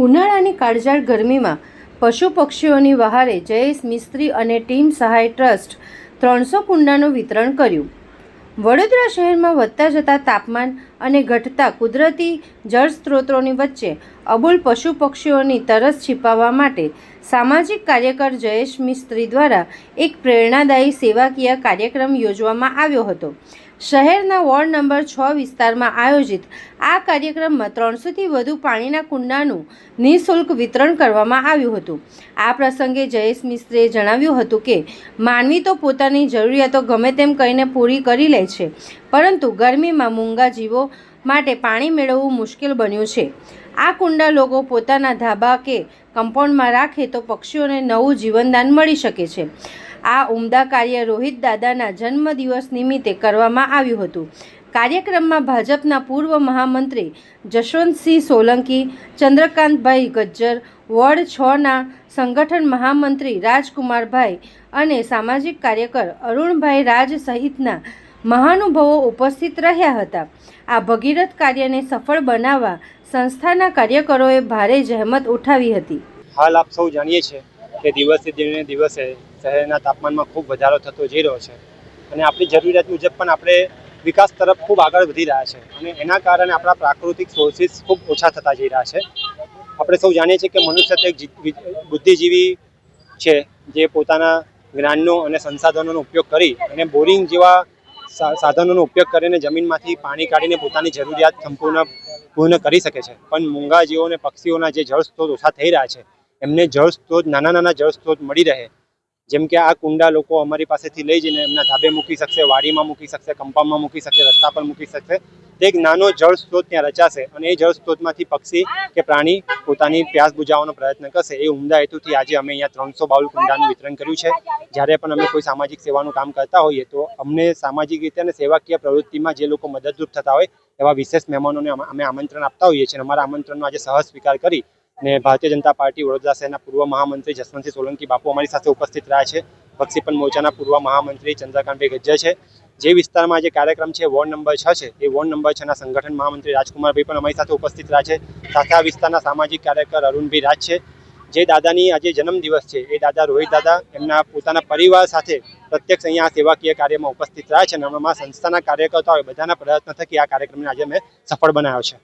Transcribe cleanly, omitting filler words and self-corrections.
ઉનાળાની કાળઝાળ ગરમીમાં પશુ પક્ષીઓની વહારે જયેશ મિસ્ત્રી અને ટીમ સહાય ટ્રસ્ટ 300 કુંડાનું વિતરણ કર્યું। વડોદરા શહેરમાં વધતા જતા તાપમાન અને ઘટતા કુદરતી જળ સ્ત્રોતોની વચ્ચે અબોલ પશુ પક્ષીઓની તરસ छिपाવવા માટે સામાજિક કાર્યકર જયેશ મિસ્ત્રી દ્વારા એક પ્રેરણાદાયી સેવાકીય કાર્યક્રમ યોજવામાં આવ્યો હતો। શહેરના વોર્ડ નંબર 6 વિસ્તારમાં આયોજિત આ કાર્યક્રમમાં 300થી વધુ પાણીના કુંડાનું નિઃશુલ્ક વિતરણ કરવામાં આવ્યું હતું। આ પ્રસંગે જયેશ મિસ્ત્રીએ જણાવ્યું હતું કે માનવી તો પોતાની જરૂરિયાતો ગમે તેમ કહીને પૂરી કરી લે છે, પરંતુ ગરમીમાં મૂંગા જીવો માટે પાણી મેળવવું મુશ્કેલ બન્યું છે। આ કુંડા લોકો પોતાના ધાબા કે કમ્પાઉન્ડમાં રાખે તો પક્ષીઓને નવું જીવનદાન મળી શકે છે। આ ઉમદા કાર્ય રોહિત દાદાના જન્મદિવસ નિમિત્તે કરવામાં આવ્યું હતું। કાર્યક્રમમાં ભાજપના પૂર્વ મહામંત્રી જશવંતસિંહ સોલંકી, ચંદ્રકાંતભાઈ ગજ્જર, વોર્ડ 6ના સંગઠન મહામંત્રી રાજકુમારભાઈ અને સામાજિક કાર્યકર અરુણભાઈ રાજ સહિતના મહાનુભાવો ઉપસ્થિત રહ્યા હતા। આ ભગીરથ કાર્યને સફળ બનાવવા સંસ્થાના કાર્યકરોએ ભારે જહેમત ઉઠાવી હતી। હાલ આપ સૌ જાણીએ છીએ કે દિવસે દિવસે શહેરના તાપમાનમાં ખૂબ વધારો થતો જઈ રહ્યો છે અને આપણી જરૂરિયાત મુજબ પણ આપણે વિકાસ તરફ ખૂબ આગળ વધી રહ્યા છે અને એના કારણે આપણા પ્રાકૃતિક સોર્સિસ ખૂબ ઓછા થતા જઈ રહ્યા છે। આપણે સૌ જાણીએ છીએ કે મનુષ્ય એક બુદ્ધિજીવી છે જે પોતાના જ્ઞાનનો અને સંસાધનોનો ઉપયોગ કરી અને બોરિંગ જેવા સાધનોનો ઉપયોગ કરીને જમીનમાંથી પાણી કાઢીને પોતાની જરૂરિયાત પૂર્ણ કરી શકે છે, પણ મૂંગા જીવો અને પક્ષીઓના જે જળ સ્ત્રોત ઓછા થઈ રહ્યા છે એમને જળ સ્ત્રોત નાના જળ સ્ત્રોત મળી રહે, જેમ કે આ કુંડા લોકો અમારી પાસેથી લઈ જઈને એમના ધાબે મૂકી શકશે, વાડીમાં મૂકી શકશે, કમ્પાઉન્ડમાં મૂકી શકશે, રસ્તા પર મૂકી શકશે। એક નાનો જળ સ્ત્રોત ત્યાં રચાશે અને એ જળ સ્ત્રોતમાંથી પક્ષી કે પ્રાણી પોતાની પ્યાસ બુઝાવવાનો પ્રયત્ન કરશે। એ ઉમદા હેતુથી આજે અમે અહીંયા 300 બાઉલ કુંડાનું વિતરણ કર્યું છે। જ્યારે પણ અમે કોઈ સામાજિક સેવાનું કામ કરતા હોઈએ તો અમને સામાજિક રીતે અને સેવાકીય પ્રવૃત્તિમાં જે લોકો મદદરૂપ થતા હોય એવા વિશેષ મહેમાનોને અમે આમંત્રણ આપતા હોઈએ છીએ। અમારા આમંત્રણનો આજે સહજ સ્વીકાર કરી અને ભારતીય જનતા પાર્ટી વડોદરા શહેરના પૂર્વ મહામંત્રી જસવંતસિંહ સોલંકી બાપુ અમારી સાથે ઉપસ્થિત રહ્યા છે। બક્ષીપન મોરચાના પૂર્વ મહામંત્રી ચંદ્રકાંતભાઈ ગજ્જર છે। જે વિસ્તારમાં જે કાર્યક્રમ છે વોર્ડ નંબર 6 છે, એ વોર્ડ નંબર 6ના સંગઠન મહામંત્રી રાજકુમારભાઈ પણ અમારી સાથે ઉપસ્થિત રહ્યા છે। સાથે આ વિસ્તારના સામાજિક કાર્યકર અરુણભાઈ રાજ છે। જે દાદાની આજે જન્મદિવસ છે એ દાદા રોહિત દાદા એમના પોતાના પરિવાર સાથે પ્રત્યક્ષ અહીંયા સેવાકીય કાર્યમાં ઉપસ્થિત રહ્યા છે અને અમારા સંસ્થાના કાર્યકર્તાઓ બધાના પ્રયત્ન થકી આ કાર્યક્રમને આજે અમે સફળ બનાવ્યો છે।